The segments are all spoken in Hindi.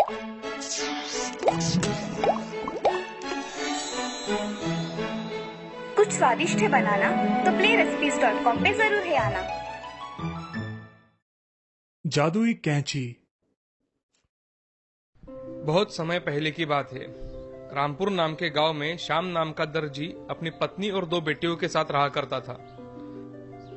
कुछ स्वादिष्ट है बनाना तो playrecipes.com पे जरूर है आना। जादुई कैंची। बहुत समय पहले की बात है। रामपुर नाम के गांव में श्याम नाम का दर्जी अपनी पत्नी और 2 बेटियों के साथ रहा करता था।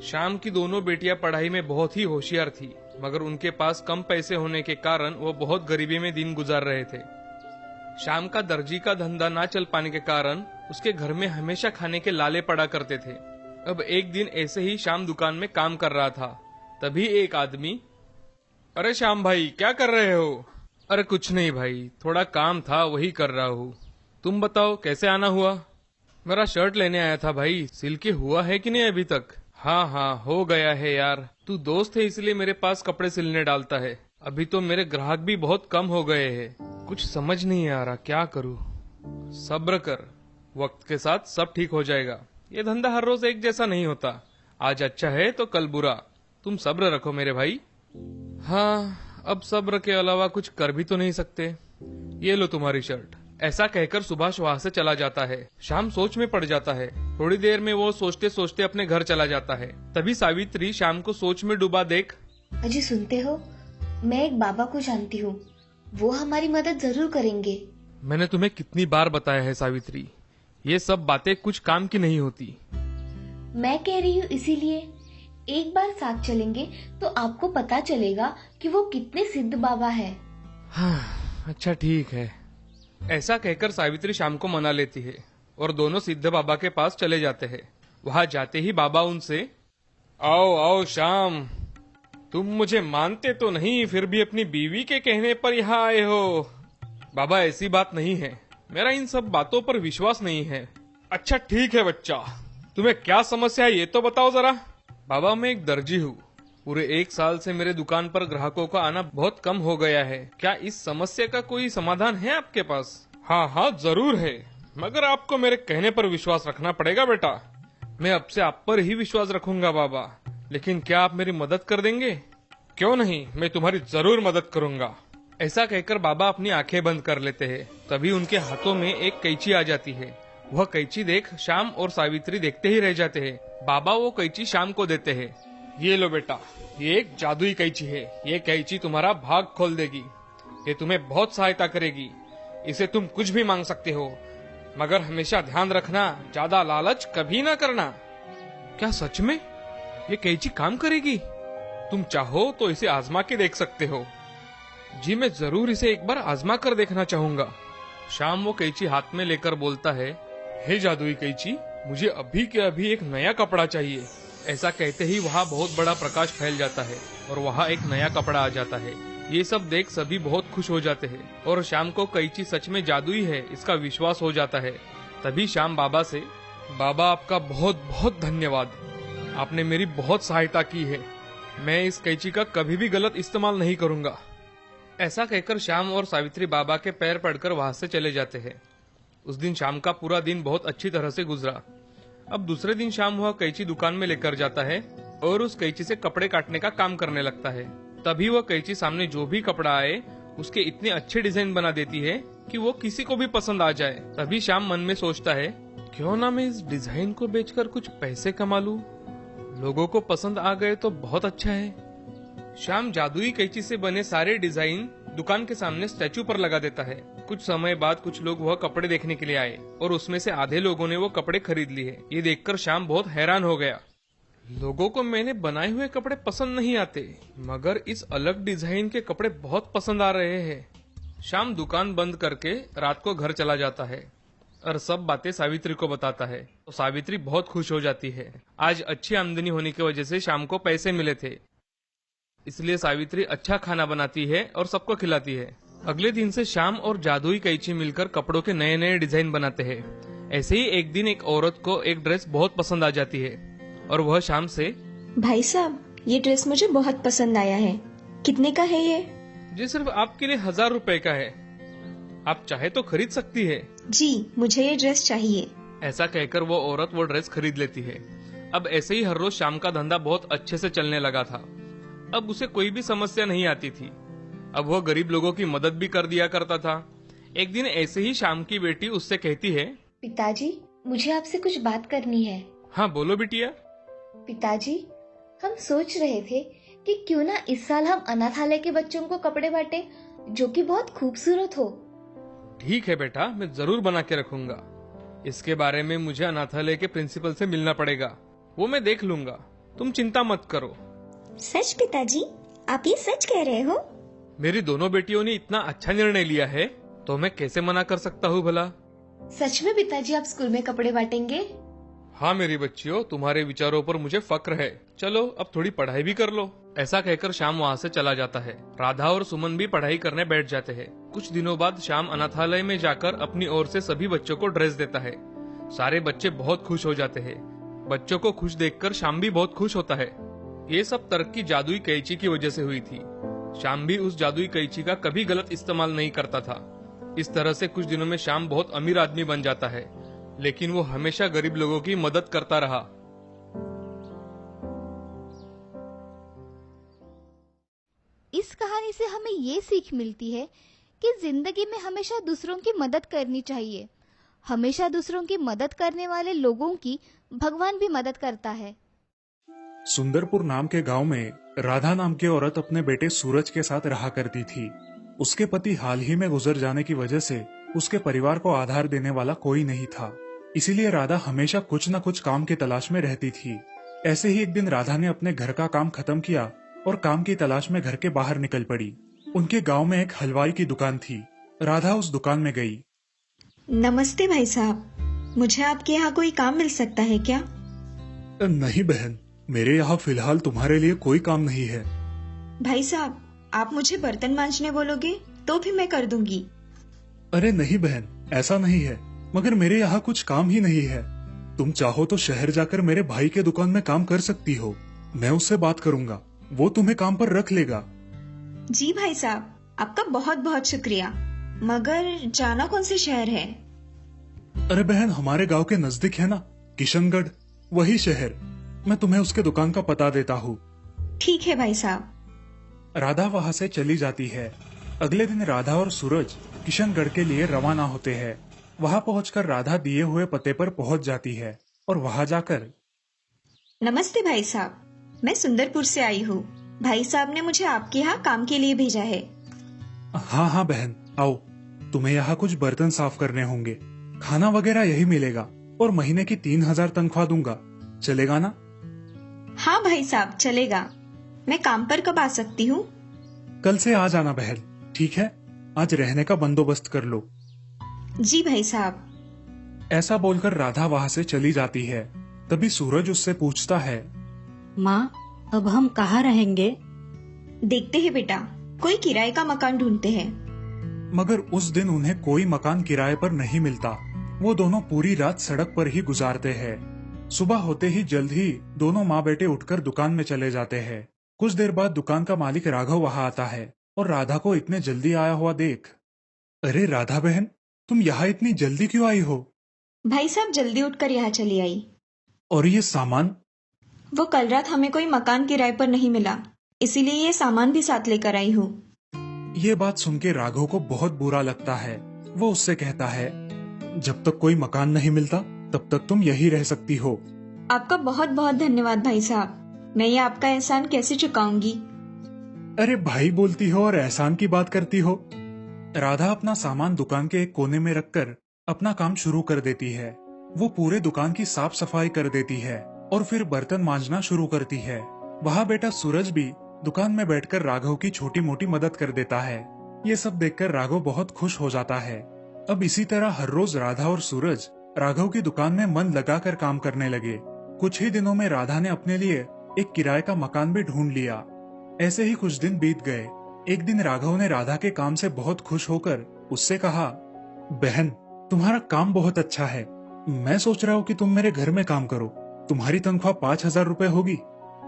श्याम की दोनों बेटियां पढ़ाई में बहुत ही होशियार थी, मगर उनके पास कम पैसे होने के कारण वो बहुत गरीबी में दिन गुजार रहे थे। श्याम का दर्जी का धंधा ना चल पाने के कारण उसके घर में हमेशा खाने के लाले पड़ा करते थे। अब एक दिन ऐसे ही श्याम दुकान में काम कर रहा था, तभी एक आदमी, अरे श्याम भाई क्या कर रहे हो? अरे कुछ नहीं भाई, थोड़ा काम था वही कर रहा हूँ। तुम बताओ कैसे आना हुआ? मेरा शर्ट लेने आया था भाई, सिल के हुआ है कि नहीं अभी तक? हाँ हो गया है यार, तू दोस्त है इसलिए मेरे पास कपड़े सिलने डालता है। अभी तो मेरे ग्राहक भी बहुत कम हो गए हैं, कुछ समझ नहीं आ रहा क्या करूँ। सब्र कर, वक्त के साथ सब ठीक हो जाएगा। ये धंधा हर रोज एक जैसा नहीं होता, आज अच्छा है तो कल बुरा। तुम सब्र रखो मेरे भाई। हाँ, अब सब्र के अलावा कुछ कर भी तो नहीं सकते। ये लो तुम्हारी शर्ट। ऐसा कहकर सुभाष वहाँ से चला जाता है। श्याम सोच में पड़ जाता है। थोड़ी देर में वो सोचते सोचते अपने घर चला जाता है। तभी सावित्री श्याम को सोच में डूबा देख, अजी सुनते हो, मैं एक बाबा को जानती हूँ, वो हमारी मदद जरूर करेंगे। मैंने तुम्हें कितनी बार बताया है सावित्री, ये सब बातें कुछ काम की नहीं होती। मैं कह रही हूँ इसीलिए एक बार साथ चलेंगे तो आपको पता चलेगा कि वो कितने सिद्ध बाबा है। हाँ, अच्छा ठीक है। ऐसा कहकर सावित्री श्याम को मना लेती है और दोनों सिद्ध बाबा के पास चले जाते हैं। वहाँ जाते ही बाबा उनसे, आओ आओ श्याम, तुम मुझे मानते तो नहीं, फिर भी अपनी बीवी के कहने पर यहाँ आए हो। बाबा ऐसी बात नहीं है, मेरा इन सब बातों पर विश्वास नहीं है। अच्छा ठीक है बच्चा, तुम्हें क्या समस्या है ये तो बताओ जरा। बाबा मैं एक दर्जी हूँ, पूरे 1 साल से मेरे दुकान पर ग्राहकों का आना बहुत कम हो गया है। क्या इस समस्या का कोई समाधान है आपके पास? हाँ जरूर है, मगर आपको मेरे कहने पर विश्वास रखना पड़ेगा बेटा। मैं अब से आप पर ही विश्वास रखूंगा बाबा, लेकिन क्या आप मेरी मदद कर देंगे? क्यों नहीं, मैं तुम्हारी जरूर मदद करूंगा। ऐसा कहकर बाबा अपनी आंखें बंद कर लेते हैं। तभी उनके हाथों में एक कैंची आ जाती है। वह कैंची देख श्याम और सावित्री देखते ही रह जाते हैं। बाबा वो कैंची श्याम को देते हैं। ये लो बेटा, ये एक जादुई कैंची है। ये कैंची तुम्हारा भाग खोल देगी, ये तुम्हें बहुत सहायता करेगी। इसे तुम कुछ भी मांग सकते हो, मगर हमेशा ध्यान रखना, ज्यादा लालच कभी ना करना। क्या सच में ये कैंची काम करेगी? तुम चाहो तो इसे आजमा के देख सकते हो। जी मैं जरूर इसे एक बार आजमा कर देखना चाहूंगा। श्याम वो कैंची हाथ में लेकर बोलता है, हे जादुई कैंची, मुझे अभी के अभी एक नया कपड़ा चाहिए। ऐसा कहते ही वहाँ बहुत बड़ा प्रकाश फैल जाता है और वहाँ एक नया कपड़ा आ जाता है। ये सब देख सभी बहुत खुश हो जाते हैं और श्याम को कैंची सच में जादुई है इसका विश्वास हो जाता है। तभी श्याम बाबा से, बाबा आपका बहुत बहुत धन्यवाद, आपने मेरी बहुत सहायता की है। मैं इस कैंची का कभी भी गलत इस्तेमाल नहीं करूंगा। ऐसा कहकर श्याम और सावित्री बाबा के पैर पड़कर वहाँ से चले जाते हैं। उस दिन शाम का पूरा दिन बहुत अच्छी तरह से गुजरा। अब दूसरे दिन शाम वह कैंची दुकान में लेकर जाता है और उस कैंची से कपड़े काटने का काम करने लगता है। तभी वह कैंची सामने जो भी कपड़ा आए उसके इतने अच्छे डिजाइन बना देती है कि वो किसी को भी पसंद आ जाए। तभी श्याम मन में सोचता है, क्यों ना मैं इस डिजाइन को बेचकर कुछ पैसे कमा लूं, लोगों को पसंद आ गए तो बहुत अच्छा है। श्याम जादुई कैंची से बने सारे डिजाइन दुकान के सामने स्टैचू पर लगा देता है। कुछ समय बाद कुछ लोग वह कपड़े देखने के लिए आए और उसमें से आधे लोगों ने वो कपड़े खरीद लिए। ये देखकर श्याम बहुत हैरान हो गया। लोगों को मैंने बनाए हुए कपड़े पसंद नहीं आते, मगर इस अलग डिजाइन के कपड़े बहुत पसंद आ रहे हैं। श्याम दुकान बंद करके रात को घर चला जाता है और सब बातें सावित्री को बताता है। तो सावित्री बहुत खुश हो जाती है। आज अच्छी आमदनी होने की वजह से श्याम को पैसे मिले थे, इसलिए सावित्री अच्छा खाना बनाती है और सबको खिलाती है। अगले दिन से श्याम और जादुई कैंची मिलकर कपड़ों के नए नए डिजाइन बनाते हैं। ऐसे ही एक दिन एक औरत को एक ड्रेस बहुत पसंद आ जाती है और वह श्याम से, भाई साहब ये ड्रेस मुझे बहुत पसंद आया है, कितने का है ये? जी सिर्फ आपके लिए 1000 रुपए का है, आप चाहे तो खरीद सकती है। जी मुझे ये ड्रेस चाहिए। ऐसा कहकर वो औरत वो ड्रेस खरीद लेती है। अब ऐसे ही हर रोज शाम का धंधा बहुत अच्छे से चलने लगा था। अब उसे कोई भी समस्या नहीं आती थी। अब वह गरीब लोगों की मदद भी कर दिया करता था। एक दिन ऐसे ही शाम की बेटी उससे कहती है, पिताजी, मुझे आपसे कुछ बात करनी है। हाँ बोलो बिटिया। पिताजी, हम सोच रहे थे कि क्यों ना इस साल हम अनाथालय के बच्चों को कपड़े बांटे जो कि बहुत खूबसूरत हो। ठीक है बेटा, मैं जरूर बना के रखूंगा। इसके बारे में मुझे अनाथालय के प्रिंसिपल से मिलना पड़ेगा, वो मैं देख लूंगा, तुम चिंता मत करो। सच पिताजी, आप ये सच कह रहे हो? मेरी दोनों बेटियों ने इतना अच्छा निर्णय लिया है तो मैं कैसे मना कर सकता हूँ भला। सच में पिताजी आप स्कूल में कपड़े बांटेंगे? हाँ मेरी बच्चियों, तुम्हारे विचारों पर मुझे फक्र है। चलो अब थोड़ी पढ़ाई भी कर लो। ऐसा कहकर श्याम वहाँ से चला जाता है। राधा और सुमन भी पढ़ाई करने बैठ जाते हैं। कुछ दिनों बाद श्याम अनाथालय में जाकर अपनी ओर से सभी बच्चों को ड्रेस देता है। सारे बच्चे बहुत खुश हो जाते हैं। बच्चों को खुश देखकर श्याम भी बहुत खुश होता है। ये सब तर्क की जादुई कैंची की वजह से हुई थी। श्याम भी उस जादुई कैंची का कभी गलत इस्तेमाल नहीं करता था। इस तरह से कुछ दिनों में श्याम बहुत अमीर आदमी बन जाता है, लेकिन वो हमेशा गरीब लोगों की मदद करता रहा। इस कहानी से हमें ये सीख मिलती है कि जिंदगी में हमेशा दूसरों की मदद करनी चाहिए। हमेशा दूसरों की मदद करने वाले लोगों की भगवान भी मदद करता है। सुंदरपुर नाम के गांव में राधा नाम की औरत अपने बेटे सूरज के साथ रहा करती थी। उसके पति हाल ही में गुजर जाने की वजह से उसके परिवार को आधार देने वाला कोई नहीं था। इसीलिए राधा हमेशा कुछ न कुछ काम की तलाश में रहती थी। ऐसे ही एक दिन राधा ने अपने घर का काम खत्म किया और काम की तलाश में घर के बाहर निकल पड़ी। उनके गांव में एक हलवाई की दुकान थी। राधा उस दुकान में गई। नमस्ते भाई साहब, मुझे आपके यहाँ कोई काम मिल सकता है क्या? नहीं बहन, मेरे यहाँ फिलहाल तुम्हारे लिए कोई काम नहीं है। भाई साहब, आप मुझे बर्तन मांजने बोलोगे तो भी मैं कर दूंगी। अरे नहीं बहन, ऐसा नहीं है, मगर मेरे यहाँ कुछ काम ही नहीं है। तुम चाहो तो शहर जाकर मेरे भाई के दुकान में काम कर सकती हो। मैं उससे बात करूंगा, वो तुम्हें काम पर रख लेगा। जी भाई साहब, आपका बहुत बहुत शुक्रिया, मगर जाना कौन से शहर है? अरे बहन, हमारे गांव के नजदीक है ना, किशनगढ़, वही शहर। मैं तुम्हें उसके दुकान का पता देता हूँ। ठीक है भाई साहब। राधा वहाँ से चली जाती है। अगले दिन राधा और सूरज किशनगढ़ के लिए रवाना होते हैं। वहाँ पहुंचकर राधा दिए हुए पते पर पहुंच जाती है और वहाँ जाकर, नमस्ते भाई साहब, मैं सुंदरपुर से आई हूँ। भाई साहब ने मुझे आपके यहाँ काम के लिए भेजा है। हाँ हाँ बहन, आओ, तुम्हें यहाँ कुछ बर्तन साफ करने होंगे। खाना वगैरह यही मिलेगा और महीने की 3000 तनख्वाह दूंगा। चलेगा ना? हाँ भाई साहब, चलेगा। मैं काम पर कब आ सकती हूँ? कल से आ जाना बहन, ठीक है? आज रहने का बंदोबस्त कर लो। जी भाई साहब। ऐसा बोलकर राधा वहाँ से चली जाती है। तभी सूरज उससे पूछता है, माँ, अब हम कहाँ रहेंगे? देखते हैं बेटा, कोई किराए का मकान ढूंढते हैं। मगर उस दिन उन्हें कोई मकान किराए पर नहीं मिलता। वो दोनों पूरी रात सड़क पर ही गुजारते हैं। सुबह होते ही जल्द ही दोनों माँ बेटे उठकर दुकान में चले जाते हैं। कुछ देर बाद दुकान का मालिक राघव वहाँ आता है और राधा को इतने जल्दी आया हुआ देख, अरे राधा बहन, तुम यहाँ इतनी जल्दी क्यों आई हो? भाई साहब, जल्दी उठकर यहाँ चली आई। और ये सामान? वो कल रात हमें कोई मकान किराए पर नहीं मिला, इसीलिए ये सामान भी साथ लेकर आई हूँ। ये बात सुन के राघव को बहुत बुरा लगता है। वो उससे कहता है, जब तक कोई मकान नहीं मिलता तब तक तुम यही रह सकती हो। आपका बहुत बहुत धन्यवाद भाई साहब, मैं ये आपका एहसान कैसे चुकाऊंगी? अरे भाई बोलती हो और एहसान की बात करती हो। राधा अपना सामान दुकान के एक कोने में रखकर अपना काम शुरू कर देती है। वो पूरे दुकान की साफ सफाई कर देती है और फिर बर्तन मांजना शुरू करती है। वहाँ बेटा सूरज भी दुकान में बैठकर राघव की छोटी मोटी मदद कर देता है। ये सब देखकर राघव बहुत खुश हो जाता है। अब इसी तरह हर रोज राधा और सूरज राघव की दुकान में मन लगाकर काम करने लगे। कुछ ही दिनों में राधा ने अपने लिए एक किराए का मकान भी ढूंढ लिया। ऐसे ही कुछ दिन बीत गए। एक दिन राघव ने राधा के काम से बहुत खुश होकर उससे कहा, बहन, तुम्हारा काम बहुत अच्छा है। मैं सोच रहा हूँ कि तुम मेरे घर में काम करो। तुम्हारी तनख्वाह 5000 रुपए होगी।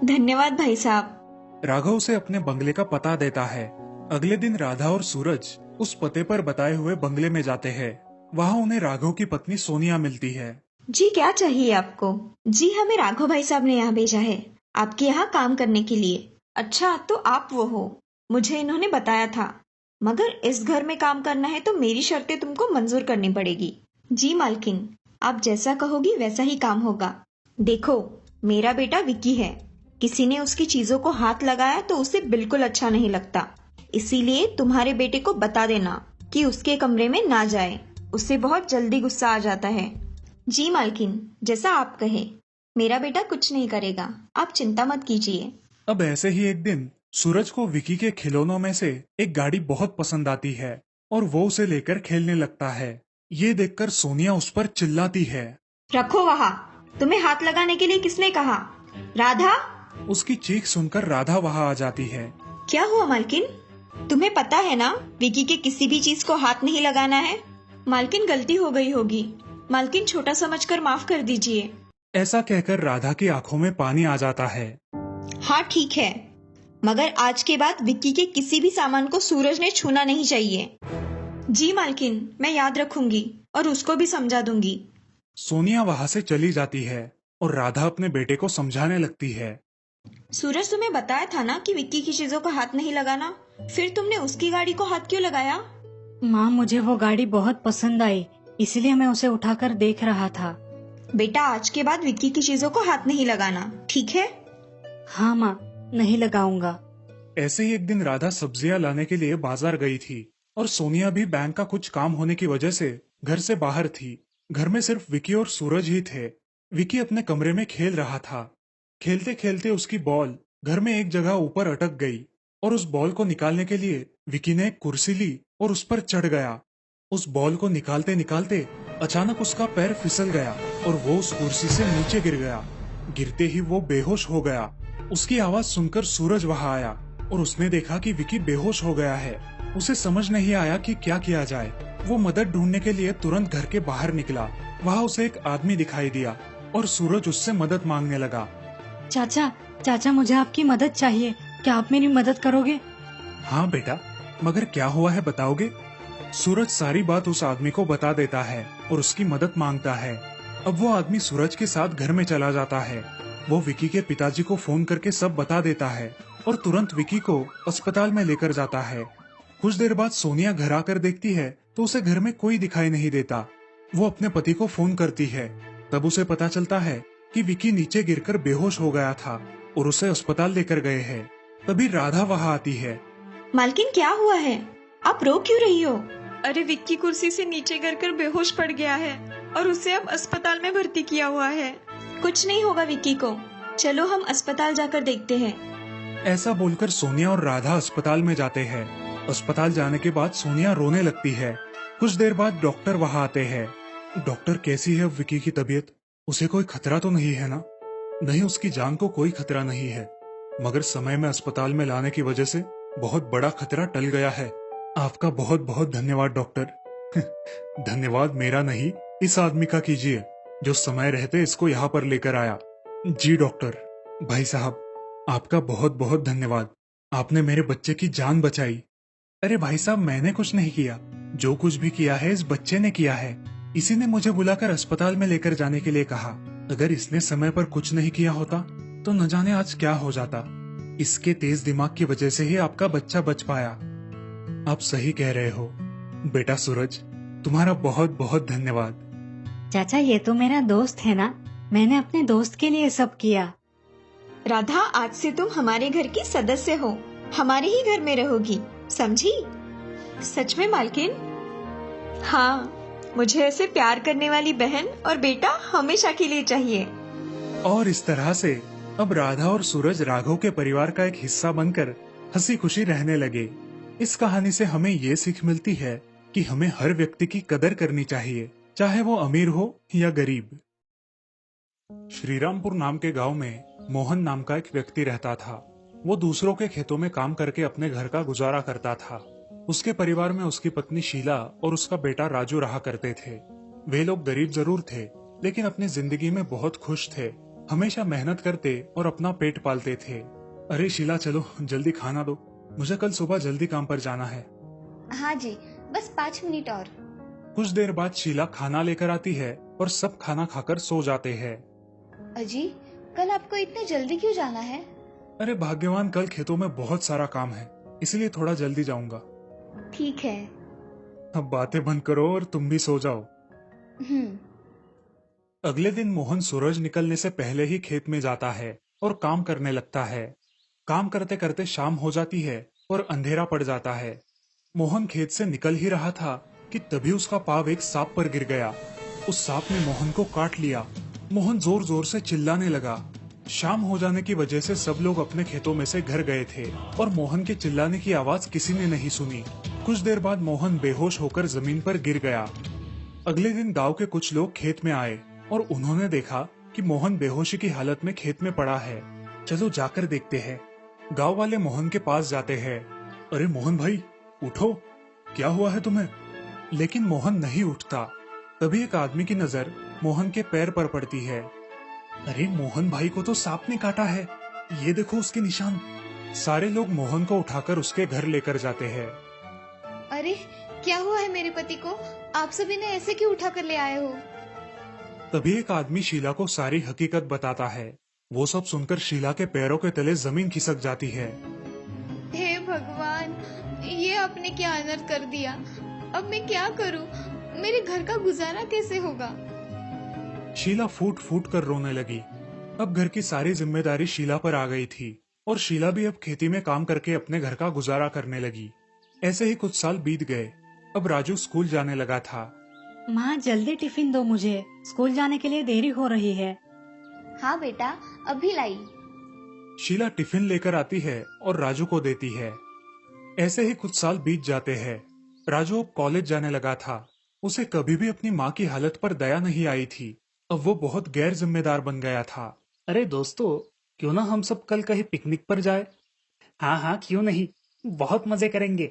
धन्यवाद भाई साहब। राघव से अपने बंगले का पता देता है। अगले दिन राधा और सूरज उस पते पर बताए हुए बंगले में जाते हैं। वहाँ उन्हें राघव की पत्नी सोनिया मिलती है। जी, क्या चाहिए आपको? जी, हमें राघव भाई साहब ने यहाँ भेजा है आपके यहाँ काम करने के लिए। अच्छा, तो आप वो हो? मुझे इन्होंने बताया था, मगर इस घर में काम करना है तो मेरी शर्तें तुमको मंजूर करनी पड़ेगी। जी मालकिन, आप जैसा कहोगी वैसा ही काम होगा। देखो, मेरा बेटा विक्की है, किसी ने उसकी चीजों को हाथ लगाया तो उसे बिल्कुल अच्छा नहीं लगता। इसीलिए तुम्हारे बेटे को बता देना कि उसके कमरे में ना जाए, उससे बहुत जल्दी गुस्सा आ जाता है। जी मालकिन, जैसा आप कहे, मेरा बेटा कुछ नहीं करेगा, आप चिंता मत कीजिए। अब ऐसे ही एक दिन सूरज को विकी के खिलौनों में से एक गाड़ी बहुत पसंद आती है और वो उसे लेकर खेलने लगता है। ये देखकर सोनिया उस पर चिल्लाती है। रखो वहाँ, तुम्हें हाथ लगाने के लिए किसने कहा? राधा! उसकी चीख सुनकर राधा वहाँ आ जाती है। क्या हुआ मालकिन? तुम्हें पता है ना, विकी के किसी भी चीज को हाथ नहीं लगाना है। मालकिन, गलती हो गई होगी, मालकिन छोटा समझकर माफ कर दीजिए। ऐसा कहकर राधा की आंखों में पानी आ जाता है। हाँ ठीक है, मगर आज के बाद विक्की के किसी भी सामान को सूरज ने छूना नहीं चाहिए। जी मालकिन, मैं याद रखूंगी और उसको भी समझा दूंगी। सोनिया वहाँ से चली जाती है और राधा अपने बेटे को समझाने लगती है। सूरज, तुम्हें बताया था ना कि विक्की की चीजों को हाथ नहीं लगाना, फिर तुमने उसकी गाड़ी को हाथ क्यों लगाया? माँ, मुझे वो गाड़ी बहुत पसंद आई, इसलिए मैं उसे उठाकर देख रहा था। बेटा, आज के बाद विक्की की चीजों को हाथ नहीं लगाना, ठीक है? हाँ माँ, नहीं लगाऊंगा। ऐसे ही एक दिन राधा सब्जियां लाने के लिए बाजार गई थी और सोनिया भी बैंक का कुछ काम होने की वजह से घर से बाहर थी। घर में सिर्फ विकी और सूरज ही थे। विकी अपने कमरे में खेल रहा था। खेलते खेलते उसकी बॉल घर में एक जगह ऊपर अटक गई और उस बॉल को निकालने के लिए विकी ने एक कुर्सी ली और उस पर चढ़ गया। उस बॉल को निकालते निकालते अचानक उसका पैर फिसल गया और वो उस कुर्सी से नीचे गिर गया। गिरते ही वो बेहोश हो गया। उसकी आवाज सुनकर सूरज वहां आया और उसने देखा कि विकी बेहोश हो गया है। उसे समझ नहीं आया कि क्या किया जाए। वो मदद ढूंढने के लिए तुरंत घर के बाहर निकला। वहाँ उसे एक आदमी दिखाई दिया और सूरज उससे मदद मांगने लगा। चाचा, चाचा, मुझे आपकी मदद चाहिए, क्या आप मेरी मदद करोगे? हाँ बेटा, मगर क्या हुआ है बताओगे? सूरज सारी बात उस आदमी को बता देता है और उसकी मदद मांगता है। अब वो आदमी सूरज के साथ घर में चला जाता है। वो विकी के पिताजी को फोन करके सब बता देता है और तुरंत विकी को अस्पताल में लेकर जाता है। कुछ देर बाद सोनिया घर आकर देखती है तो उसे घर में कोई दिखाई नहीं देता। वो अपने पति को फोन करती है। तब उसे पता चलता है कि विकी नीचे गिरकर बेहोश हो गया था और उसे अस्पताल लेकर गए हैं। तभी राधा वहाँ आती है। मालकिन, क्या हुआ है? आप रो क्यों रही हो? अरे, विक्की कुर्सी से नीचे गिरकर बेहोश पड़ गया है और उसे अब अस्पताल में भर्ती किया हुआ है। कुछ नहीं होगा विक्की को, चलो हम अस्पताल जाकर देखते हैं। ऐसा बोलकर सोनिया और राधा अस्पताल में जाते हैं। अस्पताल जाने के बाद सोनिया रोने लगती है। कुछ देर बाद डॉक्टर वहाँ आते हैं। डॉक्टर, कैसी है अब विकी की तबीयत? उसे कोई खतरा तो नहीं है ना? नहीं, उसकी जान को कोई खतरा नहीं है, मगर समय में अस्पताल में लाने की वजह से बहुत बड़ा खतरा टल गया है। आपका बहुत बहुत धन्यवाद डॉक्टर। धन्यवाद मेरा नहीं, इस आदमी का कीजिए जो समय रहते इसको यहाँ पर लेकर आया। जी डॉक्टर। भाई साहब, आपका बहुत बहुत धन्यवाद, आपने मेरे बच्चे की जान बचाई। अरे भाई साहब, मैंने कुछ नहीं किया, जो कुछ भी किया है इस बच्चे ने किया है। इसी ने मुझे बुलाकर अस्पताल में लेकर जाने के लिए कहा। अगर इसने समय पर कुछ नहीं किया होता तो न जाने आज क्या हो जाता। इसके तेज दिमाग की वजह से ही आपका बच्चा बच पाया। आप सही कह रहे हो बेटा सूरज, तुम्हारा बहुत बहुत धन्यवाद। चाचा, ये तो मेरा दोस्त है ना, मैंने अपने दोस्त के लिए सब किया। राधा, आज से तुम हमारे घर की सदस्य हो, हमारे ही घर में रहोगी, समझी? सच में मालकिन? हाँ, मुझे ऐसे प्यार करने वाली बहन और बेटा हमेशा के लिए चाहिए। और इस तरह से अब राधा और सूरज राघव के परिवार का एक हिस्सा बनकर हंसी खुशी रहने लगे। इस कहानी से हमें ये सीख मिलती है कि हमें हर व्यक्ति की कदर करनी चाहिए, चाहे वो अमीर हो या गरीब। श्रीरामपुर नाम के गांव में मोहन नाम का एक व्यक्ति रहता था। वो दूसरों के खेतों में काम करके अपने घर का गुजारा करता था। उसके परिवार में उसकी पत्नी शीला और उसका बेटा राजू रहा करते थे। वे लोग गरीब जरूर थे, लेकिन अपनी जिंदगी में बहुत खुश थे। हमेशा मेहनत करते और अपना पेट पालते थे। अरे शीला, चलो जल्दी खाना दो, मुझे कल सुबह जल्दी काम पर जाना है। हाँ जी, बस 5 मिनट और। कुछ देर बाद शीला खाना लेकर आती है और सब खाना खाकर सो जाते हैं। अजी, कल आपको इतने जल्दी क्यों जाना है? अरे भाग्यवान, कल खेतों में बहुत सारा काम है, इसलिए थोड़ा जल्दी जाऊंगा। ठीक है। अब बातें बंद करो और तुम भी सो जाओ। हम्म। अगले दिन मोहन सूरज निकलने से पहले ही खेत में जाता है और काम करने लगता है। काम करते करते शाम हो जाती है और अंधेरा पड़ जाता है। मोहन खेत से निकल ही रहा था कि तभी उसका पाँव एक सांप पर गिर गया। उस सांप ने मोहन को काट लिया। मोहन जोर जोर से चिल्लाने लगा। शाम हो जाने की वजह से सब लोग अपने खेतों में से घर गए थे और मोहन के चिल्लाने की आवाज किसी ने नहीं सुनी। कुछ देर बाद मोहन बेहोश होकर जमीन पर गिर गया। अगले दिन गांव के कुछ लोग खेत में आए और उन्होंने देखा कि मोहन बेहोशी की हालत में खेत में पड़ा है। चलो जाकर देखते हैं। गांव वाले मोहन के पास जाते हैं। अरे मोहन भाई उठो, क्या हुआ है तुम्हें? लेकिन मोहन नहीं उठता। तभी एक आदमी की नजर मोहन के पैर पर पड़ती है। अरे मोहन भाई को तो सांप ने काटा है, ये देखो उसके निशान। सारे लोग मोहन को उठाकर उसके घर लेकर जाते हैं। अरे क्या हुआ है मेरे पति को? आप सभी ने ऐसे क्यों उठा कर ले आए हो? तभी एक आदमी शीला को सारी हकीकत बताता है। वो सब सुनकर शीला के पैरों के तले जमीन खिसक जाती है। हे भगवान, ये आपने क्या अनर्थ कर दिया। अब मैं क्या करूं? मेरे घर का गुजारा कैसे होगा? शीला फूट फूट कर रोने लगी। अब घर की सारी जिम्मेदारी शीला पर आ गई थी और शीला भी अब खेती में काम करके अपने घर का गुजारा करने लगी। ऐसे ही कुछ साल बीत गए। अब राजू स्कूल जाने लगा था। माँ जल्दी टिफिन दो, मुझे स्कूल जाने के लिए देरी हो रही है। हाँ बेटा, अभी लाई। शीला टिफिन लेकर आती है और राजू को देती है। ऐसे ही कुछ साल बीत जाते हैं। राजू अब कॉलेज जाने लगा था। उसे कभी भी अपनी माँ की हालत पर दया नहीं आई थी। अब वो बहुत गैर जिम्मेदार बन गया था। अरे दोस्तों, क्यों ना हम सब कल कहीं पिकनिक पर जाए? हाँ हाँ, क्यों नहीं, बहुत मजे करेंगे।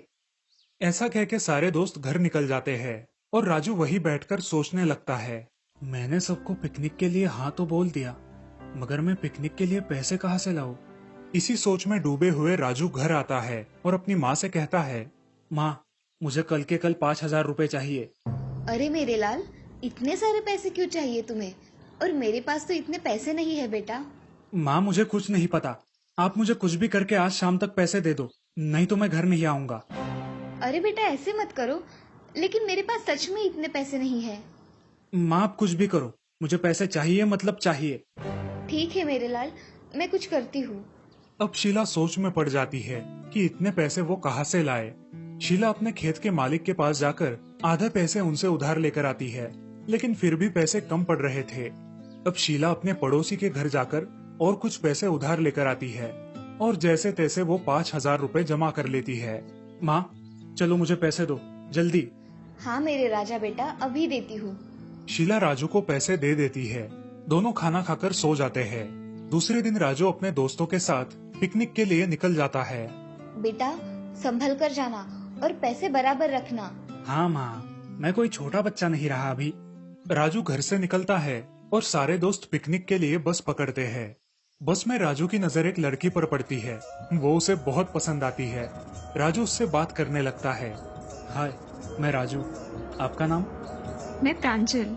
ऐसा कह के सारे दोस्त घर निकल जाते हैं और राजू वही बैठकर सोचने लगता है। मैंने सबको पिकनिक के लिए हाँ तो बोल दिया, मगर मैं पिकनिक के लिए पैसे कहाँ से लाऊं? इसी सोच में डूबे हुए राजू घर आता है और अपनी माँ से कहता है, माँ मुझे कल के कल 5,000 रुपए चाहिए। अरे मेरे लाल, इतने सारे पैसे क्यों चाहिए तुम्हें? और मेरे पास तो इतने पैसे नहीं है बेटा। माँ मुझे कुछ नहीं पता, आप मुझे कुछ भी करके आज शाम तक पैसे दे दो, नहीं तो मैं घर नहीं आऊंगा। अरे बेटा ऐसे मत करो, लेकिन मेरे पास सच में इतने पैसे नहीं है। माँ आप कुछ भी करो, मुझे पैसे चाहिए मतलब चाहिए। ठीक है मेरे लाल, मैं कुछ करती हूँ। अब शीला सोच में पड़ जाती है कि इतने पैसे वो कहाँ से लाए। शीला अपने खेत के मालिक के पास जाकर आधे पैसे उनसे उधार लेकर आती है, लेकिन फिर भी पैसे कम पड़ रहे थे। अब शीला अपने पड़ोसी के घर जाकर और कुछ पैसे उधार लेकर आती है और जैसे तैसे वो 5,000 रुपए जमा कर लेती है। माँ चलो मुझे पैसे दो जल्दी। हाँ मेरे राजा बेटा, अभी देती हूँ। शीला राजू को पैसे दे देती है। दोनों खाना खाकर सो जाते हैं। दूसरे दिन राजू अपने दोस्तों के साथ पिकनिक के लिए निकल जाता है। बेटा संभल कर जाना और पैसे बराबर रखना। हाँ माँ, मैं कोई छोटा बच्चा नहीं रहा अभी। राजू घर से निकलता है और सारे दोस्त पिकनिक के लिए बस पकड़ते हैं। बस में राजू की नजर एक लड़की पर पड़ती है। वो उसे बहुत पसंद आती है। राजू उससे बात करने लगता है। हाय, मैं राजू, आपका नाम? मैं प्रांजल।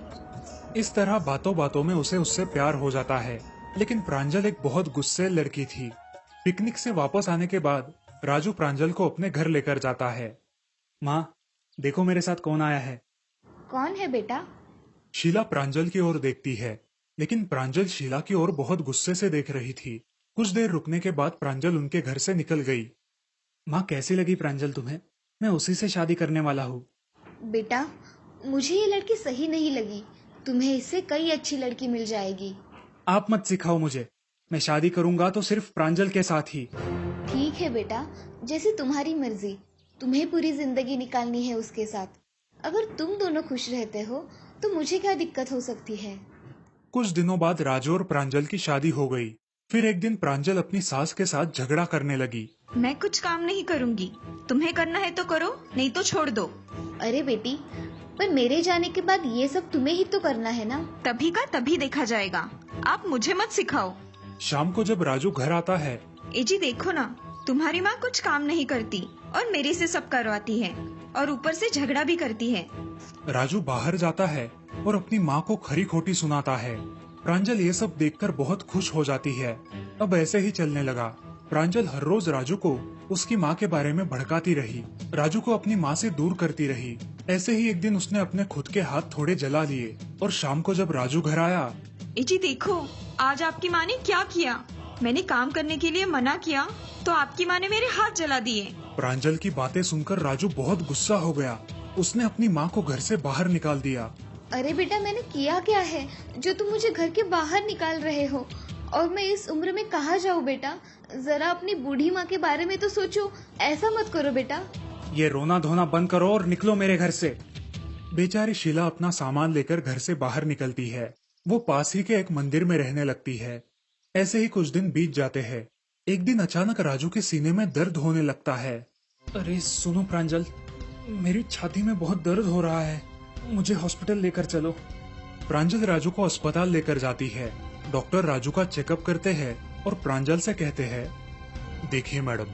इस तरह बातों बातों में उसे उससे प्यार हो जाता है। लेकिन प्रांजल एक बहुत गुस्से लड़की थी। पिकनिक से वापस आने के बाद राजू प्रांजल को अपने घर लेकर जाता है। माँ देखो मेरे साथ कौन आया है। कौन है बेटा? शीला प्रांजल की ओर देखती है, लेकिन प्रांजल शीला की ओर बहुत गुस्से से देख रही थी। कुछ देर रुकने के बाद प्रांजल उनके घर से निकल गई। माँ कैसी लगी प्रांजल तुम्हें? मैं उसी से शादी करने वाला हूँ। बेटा मुझे ये लड़की सही नहीं लगी, तुम्हें इससे कई अच्छी लड़की मिल जाएगी। आप मत सिखाओ मुझे, मैं शादी करूंगा तो सिर्फ प्रांजल के साथ ही। ठीक है बेटा, जैसे तुम्हारी मर्जी, तुम्हें पूरी जिंदगी निकालनी है उसके साथ। अगर तुम दोनों खुश रहते हो तो मुझे क्या दिक्कत हो सकती है। कुछ दिनों बाद राजू और प्रांजल की शादी हो गई। फिर एक दिन प्रांजल अपनी सास के साथ झगड़ा करने लगी। मैं कुछ काम नहीं करूंगी, तुम्हें करना है तो करो, नहीं तो छोड़ दो। अरे बेटी, पर मेरे जाने के बाद ये सब तुम्हें ही तो करना है ना। तभी का तभी देखा जाएगा, आप मुझे मत सिखाओ। शाम को जब राजू घर आता है, जी देखो ना, तुम्हारी माँ कुछ काम नहीं करती और मेरे से सब करवाती है और ऊपर से झगड़ा भी करती है। राजू बाहर जाता है और अपनी माँ को खरी खोटी सुनाता है। प्रांजल ये सब देखकर बहुत खुश हो जाती है। अब ऐसे ही चलने लगा। प्रांजल हर रोज राजू को उसकी माँ के बारे में भड़काती रही, राजू को अपनी माँ से दूर करती रही। ऐसे ही एक दिन उसने अपने खुद के हाथ थोड़े जला लिए और शाम को जब राजू घर आया, जी देखो, आज आपकी माँ ने क्या किया। मैंने काम करने के लिए मना किया तो आपकी माँ ने मेरे हाथ जला दिए। प्रांजल की बातें सुनकर राजू बहुत गुस्सा हो गया। उसने अपनी माँ को घर से बाहर निकाल दिया। अरे बेटा, मैंने किया क्या है जो तुम मुझे घर के बाहर निकाल रहे हो? और मैं इस उम्र में कहाँ जाऊँ बेटा? जरा अपनी बूढ़ी माँ के बारे में तो सोचो। ऐसा मत करो बेटा। ये रोना धोना बंद करो और निकलो मेरे घर से। बेचारी शीला अपना सामान लेकर घर से बाहर निकलती है। वो पास ही के एक मंदिर में रहने लगती है। ऐसे ही कुछ दिन बीत जाते हैं। एक दिन अचानक राजू के सीने में दर्द होने लगता है। अरे सुनो प्रांजल, मेरी छाती में बहुत दर्द हो रहा है, मुझे हॉस्पिटल लेकर चलो। प्रांजल राजू को अस्पताल लेकर जाती है। डॉक्टर राजू का चेकअप करते हैं और प्रांजल से कहते हैं, देखिए मैडम,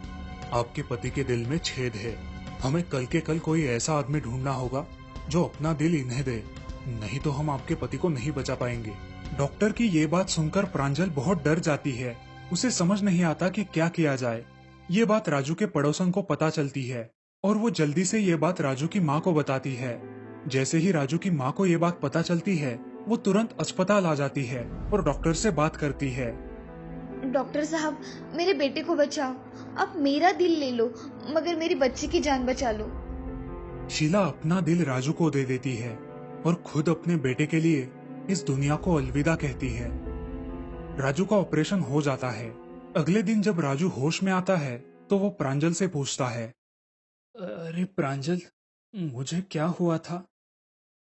आपके पति के दिल में छेद है। हमें कल के कल कोई ऐसा आदमी ढूंढना होगा जो अपना दिल इन्हें दे, नहीं तो हम आपके पति को नहीं बचा पाएंगे। डॉक्टर की ये बात सुनकर प्रांजल बहुत डर जाती है। उसे समझ नहीं आता कि क्या किया जाए। ये बात राजू के पड़ोसन को पता चलती है और वो जल्दी से ये बात राजू की माँ को बताती है। जैसे ही राजू की माँ को ये बात पता चलती है, वो तुरंत अस्पताल आ जाती है और डॉक्टर से बात करती है। डॉक्टर साहब, मेरे बेटे को बचाओ। आप मेरा दिल ले लो, मगर मेरी बच्ची की जान बचा लो। शीला अपना दिल राजू को दे देती है और खुद अपने बेटे के लिए इस दुनिया को अलविदा कहती है। राजू का ऑपरेशन हो जाता है। अगले दिन जब राजू होश में आता है तो वो प्रांजल से पूछता है, अरे प्रांजल, मुझे क्या हुआ था?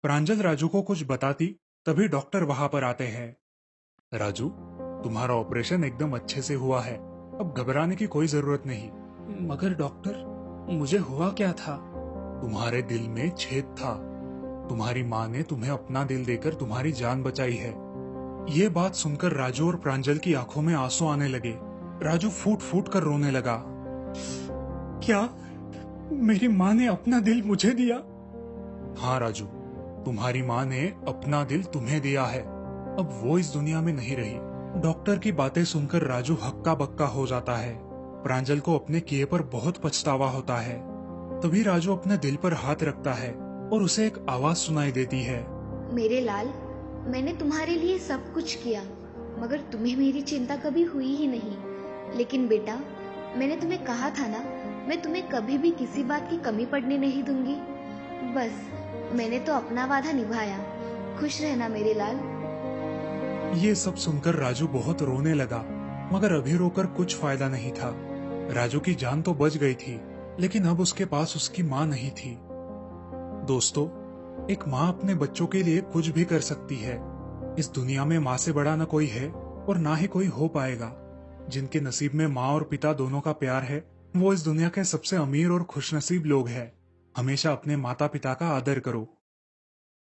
प्रांजल राजू को कुछ बताती तभी डॉक्टर वहां पर आते हैं। राजू, तुम्हारा ऑपरेशन एकदम अच्छे से हुआ है, अब घबराने की कोई जरूरत नहीं। मगर डॉक्टर, मुझे हुआ क्या था? तुम्हारे दिल में छेद था। तुम्हारी माँ ने तुम्हें अपना दिल देकर तुम्हारी जान बचाई है। ये बात सुनकर राजू और प्रांजल की आंखों में आंसू आने लगे। राजू फूट फूट कर रोने लगा। क्या मेरी माँ ने अपना दिल मुझे दिया? हाँ राजू, तुम्हारी माँ ने अपना दिल तुम्हें दिया है। अब वो इस दुनिया में नहीं रही। डॉक्टर की बातें सुनकर राजू हक्का बक्का हो जाता है। प्रांजल को अपने किए पर बहुत पछतावा होता है। तभी राजू अपने दिल पर हाथ रखता है और उसे एक आवाज सुनाई देती है, मेरे लाल, मैंने तुम्हारे लिए सब कुछ किया, मगर तुम्हें मेरी चिंता कभी हुई ही नहीं। लेकिन बेटा, मैंने तुम्हें कहा था ना, मैं तुम्हें कभी भी किसी बात की कमी पड़ने नहीं दूंगी। बस मैंने तो अपना वादा निभाया। खुश रहना मेरे लाल। ये सब सुनकर राजू बहुत रोने लगा, मगर अभी रोकर कुछ फायदा नहीं था। राजू की जान तो बच गई थी, लेकिन अब उसके पास उसकी माँ नहीं थी। दोस्तों, एक माँ अपने बच्चों के लिए कुछ भी कर सकती है। इस दुनिया में माँ से बड़ा न कोई है और ना ही कोई हो पाएगा। जिनके नसीब में माँ और पिता दोनों का प्यार है, वो इस दुनिया के सबसे अमीर और खुशनसीब लोग हैं। हमेशा अपने माता पिता का आदर करो।